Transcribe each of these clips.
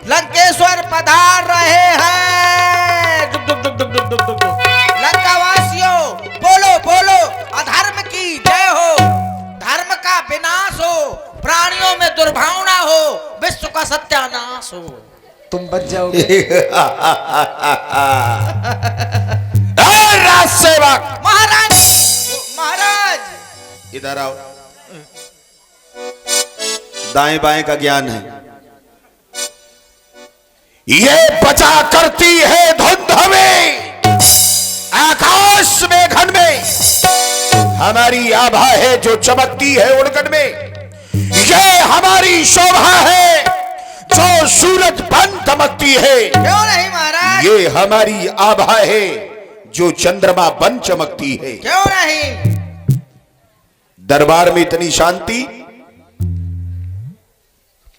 लंकेश्वर पधार रहे हैं। लंकावासियों बोलो बोलो अधर्म की जय हो, धर्म का विनाश हो, प्राणियों में दुर्भावना हो, विश्व का सत्यानाश हो। तुम बच जाओगे। राज सेवक महाराज महाराज इधर आओ। दाएं बाएं का ज्ञान है। ये बचा करती है धुंध में, आकाश में घन में, हमारी आभा है जो चमकती है उड़गन में। ये हमारी शोभा है जो सूरज बन चमकती है। क्यों नहीं महाराज? ये हमारी आभा है जो चंद्रमा बन चमकती है। क्यों नहीं? दरबार में इतनी शांति,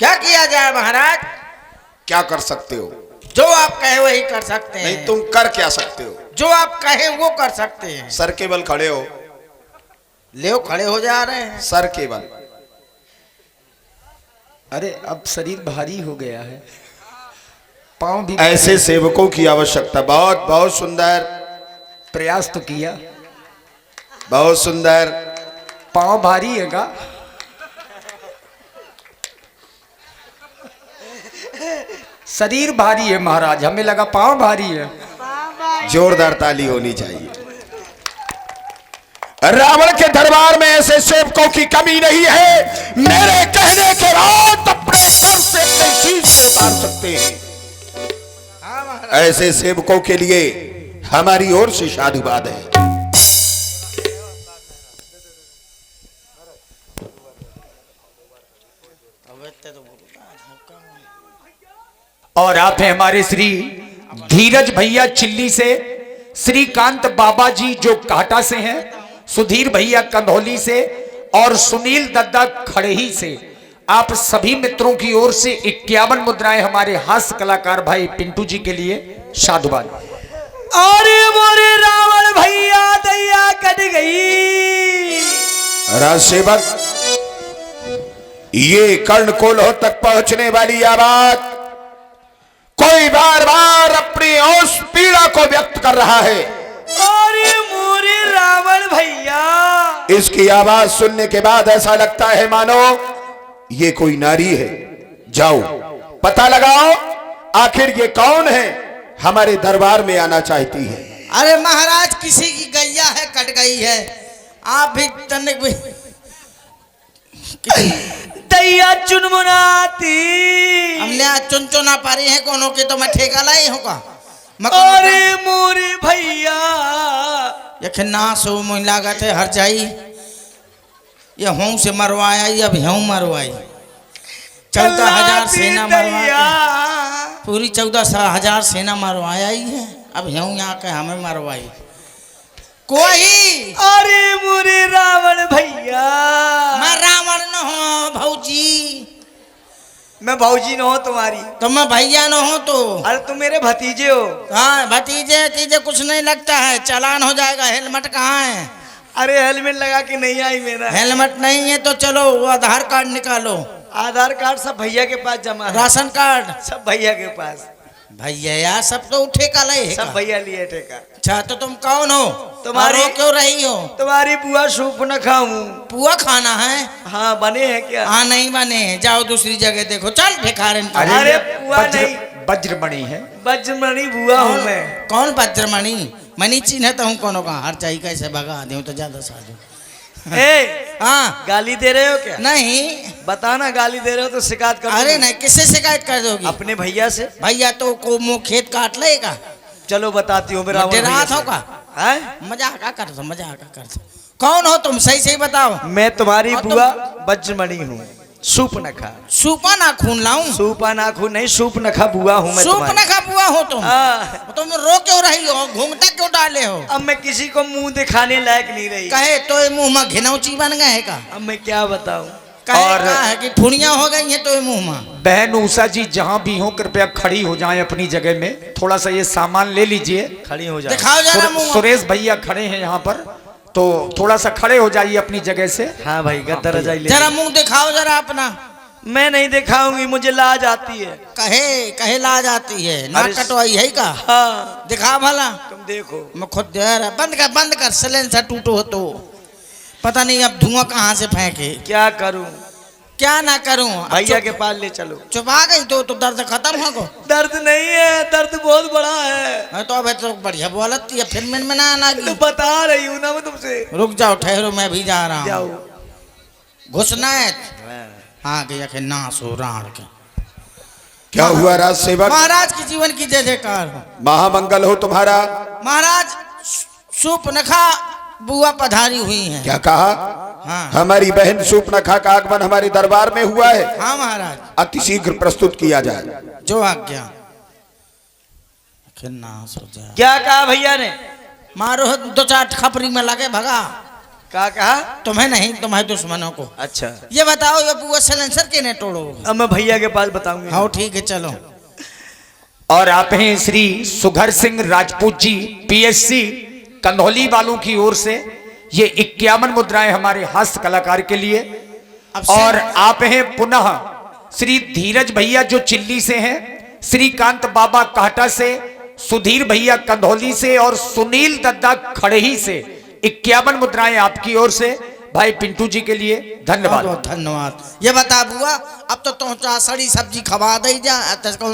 क्या किया जाए महाराज? क्या कर सकते हो? जो आप कहे वही कर सकते हैं। नहीं, तुम कर क्या सकते हो? जो आप कहे वो कर सकते हैं। सर के बल खड़े हो। ले खड़े हो जा रहे हैं। सर के बल। अरे अब शरीर भारी हो गया है, पांव भी। ऐसे सेवकों की आवश्यकता। बहुत बहुत सुंदर, प्रयास तो किया, बहुत सुंदर। पांव भारी है का? शरीर भारी है महाराज, हमें लगा पांव भारी है। जोरदार ताली होनी चाहिए। रावण के दरबार में ऐसे सेवकों की कमी नहीं है। मेरे कहने के बाद अपने सर से अपने शीश से उतार सकते हैं। ऐसे सेवकों के लिए हमारी ओर से साधुवाद है। और आप हैं हमारे श्री धीरज भैया चिल्ली से, श्रीकांत बाबा जी जो काटा से हैं, सुधीर भैया कंधौली से और सुनील दद्दा खड़ेही से। आप सभी मित्रों की ओर से 51 मुद्राएं हमारे हास्य कलाकार भाई पिंटू जी के लिए साधुवाद। अरे मोरे रावण भैया दैया कट गई। राज सेवक, ये कर्णकोलह तक पहुंचने वाली आवाज कोई बार बार अपनी उस पीड़ा को व्यक्त कर रहा है। अरे मोरे रावण भैया, इसकी आवाज सुनने के बाद ऐसा लगता है मानो ये कोई नारी है। जाओ पता लगाओ आखिर ये कौन है, हमारे दरबार में आना चाहती है। अरे महाराज किसी की गैया है कट गई है, आप भी तनिक भी दैया चुनमुनाती। हमने आज चुन चुना पारी है कोनो के तो मैं ठेका लाई हूँ का। अरे मोरे भैया, यख नाश हो मुझे लागत है हर जाई। ये हूँ से मरवाया, अब हूँ मरवाई। 14,000 सेना मरवाया, पूरी 14,000 सेना मरवाया ही है। अब हूँ यहाँ के हमें मरवाई कोई। अरे मोरे रावण भैया, मैं रावण न हो भौजी। मैं भौजी न हो तुम्हारी, तो मैं भैया न हो तो। अरे तुम मेरे भतीजे हो। हाँ भतीजे तीजे कुछ नहीं लगता है, चालान हो जाएगा। हेलमेट कहाँ है? अरे हेलमेट लगा के नहीं आई मेरा। हेलमेट नहीं है तो चलो वो आधार कार्ड निकालो। आधार कार्ड सब भैया के पास जमा है। राशन कार्ड सब भैया के पास। भैया यार सब तो उठे का ले सब भैया लिए ठेका। अच्छा तो तुम कौन हो? तुम्हारी क्यों रही हो? तुम्हारी बुआ सूप न खाऊं। पुआ खाना है? हाँ बने हैं क्या? हाँ नहीं बने हैं, जाओ दूसरी जगह देखो। चल भिखारी। अरे पुआ नहीं, वज्रमणि है। वज्रमणि बुआ हूँ मैं। कौन वज्रमणि? मनी चिन्हता हूँ कोनो का। हर चाहिए कैसे भगा दूं तो ज्यादा साजू। हाँ गाली दे रहे हो क्या? नहीं बताना, गाली दे रहे हो तो शिकायत कर। अरे नहीं, किससे शिकायत कर दोगी? अपने भैया से। भैया तो को मुँह खेत काट लेगा। चलो बताती हूँ मेरा रात हो का मजाक कर दो, मजाक कर दो। कौन हो तुम? सही सही बताओ। मैं तुम्हारी बुआ वज्रमणि हूँ, सूप नखा। सूपा नाखून लाऊं? सूपा नाखून नहीं, सूप नखा बुआ हूँ मैं। सूप नखा बुआ हो तुम? तुम रो क्यों रही हो? घूंघटा क्यों डाले हो? अब मैं किसी को मुंह दिखाने लायक नहीं रही। कहे तो ये मुंह में घिनौची बन गए का? अब मैं क्या बताऊं? और है कि ठुनिया हो गई है तो ये मुंह में। बहन उषा जी जहाँ भी हो कृपया खड़ी हो जाएं अपनी जगह में। थोड़ा सा ये सामान ले लीजिए, खड़ी हो जाए। दिखाओ जरा मुंह। सुरेश भैया खड़े हैं यहाँ पर, तो थोड़ा सा खड़े हो जाइए अपनी जगह से। हाँ भाई गद्दर रजाई ले। जरा मुंह दिखाओ जरा अपना। मैं नहीं दिखाऊंगी, मुझे लाज आती है। कहे कहे ला जाती है, नाक अरे कटवाई है का? हाँ दिखा भला। तुम देखो। मैं खुद दे रहा, बंद कर सिलेंसर टूटो हो तो पता नहीं अब धुआं कहाँ से फेंके। क्या करूं? क्या ना करूं? अब भैया के पास ले चलो। चुपा गई तो दर्द खत्म हो गो। दर्द नहीं है, दर्द बहुत बड़ा है। मैं तो अब तो बढ़िया बोलती है, फिर में ना आना तो बता रही हूँ ना मैं तुमसे। रुक जाओ, ठहरो, मैं भी जा रहा हूँ। जाओ। घुसना है आ गया के नाश हो राण के। क्या हुआ राज सेवक? महाराज की जीवन की जय जयकार हो। महामंगल हो तुम्हारा। महाराज सूपनखा बुआ पधारी हुई हैं। क्या कहा? हाँ हमारी बहन सूपनखा का आगमन हमारे दरबार में हुआ है। हाँ महाराज, अति शीघ्र प्रस्तुत किया जाए। जो आज्ञा। नाश हो जाए। क्या कहा भैया ने? मारो दो चार खपरी में लगे भगा। क्या कहा? तुम्हें नहीं, तुम्हारे दुश्मनों को। अच्छा ये बताओ ये बुआ सिलेंसर के ने तोड़ो? अब मैं भैया के पास बताऊंगी। हाँ ठीक है चलो। और आप हैं श्री सुघर सिंह राजपूत जी, पीएससी कंधौली वालों की ओर से ये 51 मुद्राएं हमारे हास्य कलाकार के लिए। और आप हैं पुनः श्री धीरज भैया जो चिल्ली से हैं, श्रीकांत बाबा कांटा से, सुधीर भैया कंधौली से और सुनील दद्दा खड़ही से 51 मुद्राएं आपकी ओर से भाई पिंटू जी के लिए धन्यवाद। बहुत धन्यवाद। ये बता बुआ, अब तो तुम सड़ी सब्जी खवा दे जा,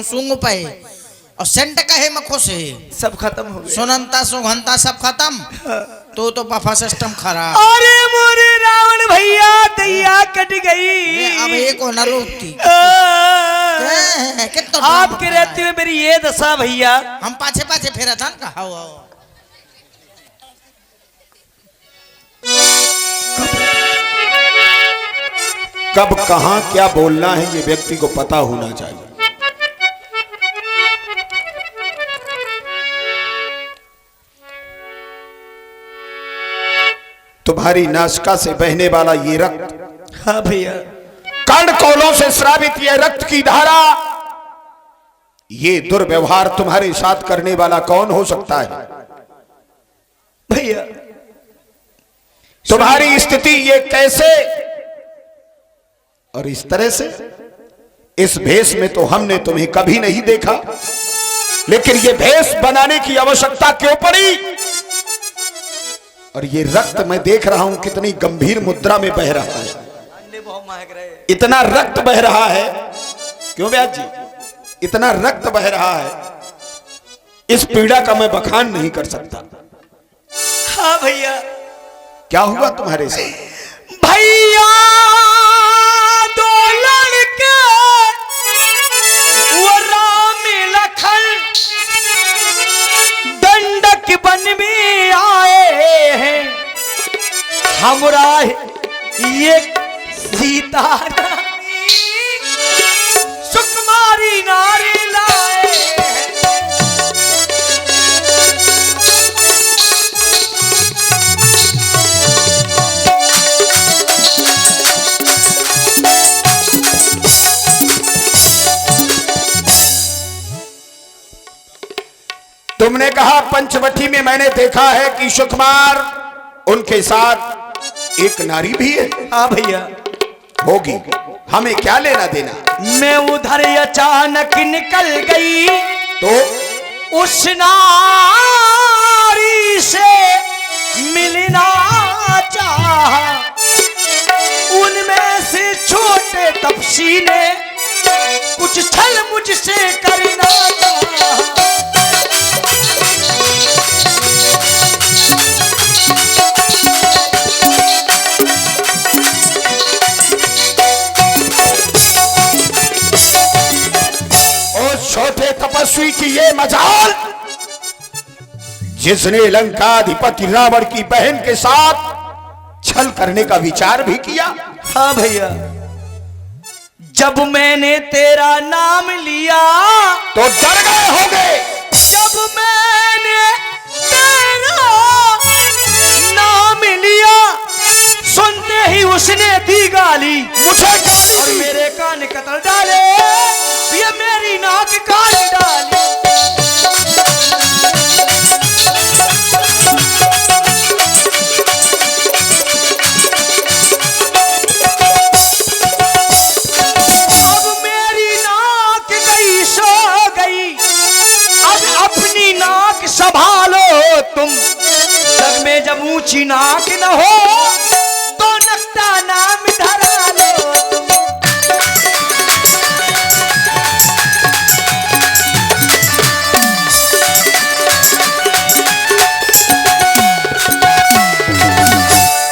सूंग पे और सेंट कहे मखो से सब खत्म हो गया। सुनंता सुगंता सब खत्म। तो बफा सिस्टम खराब। अरे मोरे रावण भैया दैया कट गई। अब एक हो न रोकती। आपके रहते हुए मेरी ये दशा भैया। हम पाछे पाछे फेरा था ना। आओ कब कहां क्या बोलना है ये व्यक्ति को पता होना चाहिए। तुम्हारी नासिका से बहने वाला ये रक्त, हाँ भैया, कर्णकोलों से श्रावित ये रक्त की धारा, ये दुर्व्यवहार तुम्हारे साथ करने वाला कौन हो सकता है? भैया तुम्हारी स्थिति ये कैसे और इस तरह से? इस भेष में तो हमने तुम्हें कभी नहीं देखा, लेकिन ये भेष बनाने की आवश्यकता क्यों पड़ी? और ये रक्त मैं देख रहा हूं कितनी गंभीर मुद्रा में बह रहा है। बहुत महक रहे। इतना रक्त बह रहा है, क्यों व्यास जी? इतना रक्त बह रहा है, इस पीड़ा का मैं बखान नहीं कर सकता। हाँ भैया। क्या हुआ तुम्हारे साथ? भैया दो लड़के वो राम लखन दंडक बन में आए हैं। हमरा ये सीता सुकुमारी नारी लाए हैं। तुमने कहा पंचवटी में मैंने देखा है कि सुकुमार उनके साथ एक नारी भी है। हाँ भैया। होगी, हमें क्या लेना देना? मैं उधर अचानक निकल गई तो उस नारी से मिलना चाहा। उनमें से छोटे तपसी ने कुछ छल मुझसे करना चाहा। छोटे तपस्वी की ये मजाल, जिसने लंकाधिपति रावण की बहन के साथ छल करने का विचार भी किया। हाँ भैया, जब मैंने तेरा नाम लिया तो डर गए होंगे। जब मैंने तेरा नाम लिया सुनते ही उसने दी गाली। मुझे गाली और दी। मेरे कान कतर डाले, ये मेरी नाक काट डाली। तुम। जग में जब ऊंची नाक न हो तो नक्ता नाम धरा लो तुम।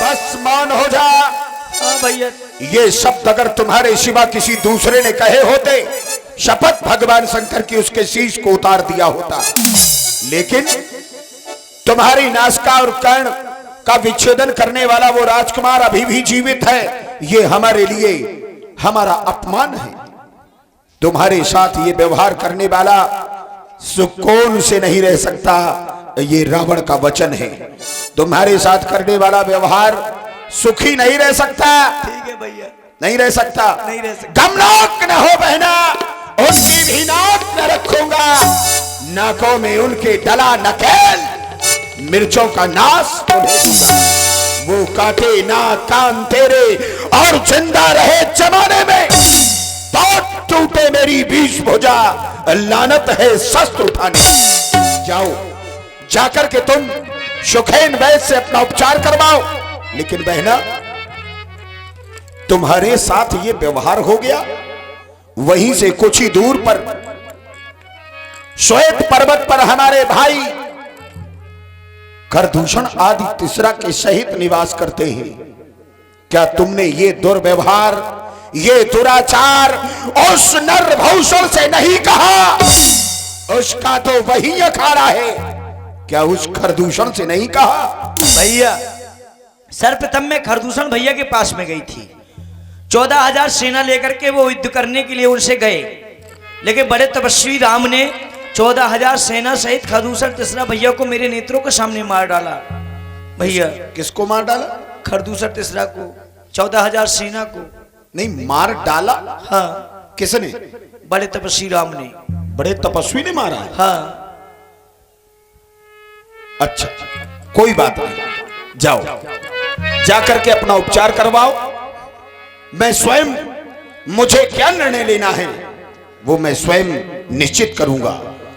बस मान हो जा। हाँ भैया। ये शब्द अगर तुम्हारे सिवा किसी दूसरे ने कहे होते, शपथ भगवान शंकर की उसके शीश को उतार दिया होता। लेकिन तुम्हारी नासिका और कर्ण का विच्छेदन करने वाला वो राजकुमार अभी भी जीवित है। ये हमारे लिए हमारा अपमान है। तुम्हारे साथ ये व्यवहार करने वाला सुकून से नहीं रह सकता, ये रावण का वचन है। तुम्हारे साथ करने वाला व्यवहार सुखी नहीं रह सकता। ठीक है भैया। नहीं रह सकता। नहीं रह सकता। गमनाक न हो बहना, उनकी भी नाक न रखूंगा। नाकों में उनके डला नकेल, मिर्चों का नाश उन्हें दूंगा। वो काटे ना कान तेरे और जिंदा रहे जमाने में। बहुत टूटे मेरी बीच भुजा, लानत है शस्त्र उठाने। जाओ, जाकर के तुम सुखेन वैद्य से अपना उपचार करवाओ। लेकिन बहना, तुम्हारे साथ ये व्यवहार हो गया, वहीं से कुछ ही दूर पर श्वेत पर्वत पर हमारे भाई खरदूषण आदि तीसरा के सहित निवास करते हैं। क्या तुमने ये दुर्व्यवहार, ये दुराचार उस नरभूषण से नहीं कहा? उसका तो वही अखाड़ा है। क्या उस खरदूषण से नहीं कहा? भैया, सर्वप्रथम मैं खरदूषण भैया के पास में गई थी। 14,000 सेना लेकर के वो युद्ध करने के लिए उनसे गए, लेकिन बड़े तपस्वी राम ने 14,000 सेना सहित खरदूषण तीसरा भैया को मेरे नेत्रों के सामने मार डाला। भैया, किसको मार डाला? खरदूषण तीसरा को, 14,000 सेना को। नहीं, मार डाला? हाँ। किसने? बड़े तपस्वी राम ने। बड़े तपस्वी ने मारा है? हाँ। अच्छा, कोई बात नहीं। जाओ, जाकर के अपना उपचार करवाओ। मैं स्वयं, मुझे क्या निर्णय लेना है वो मैं स्वयं निश्चित करूंगा।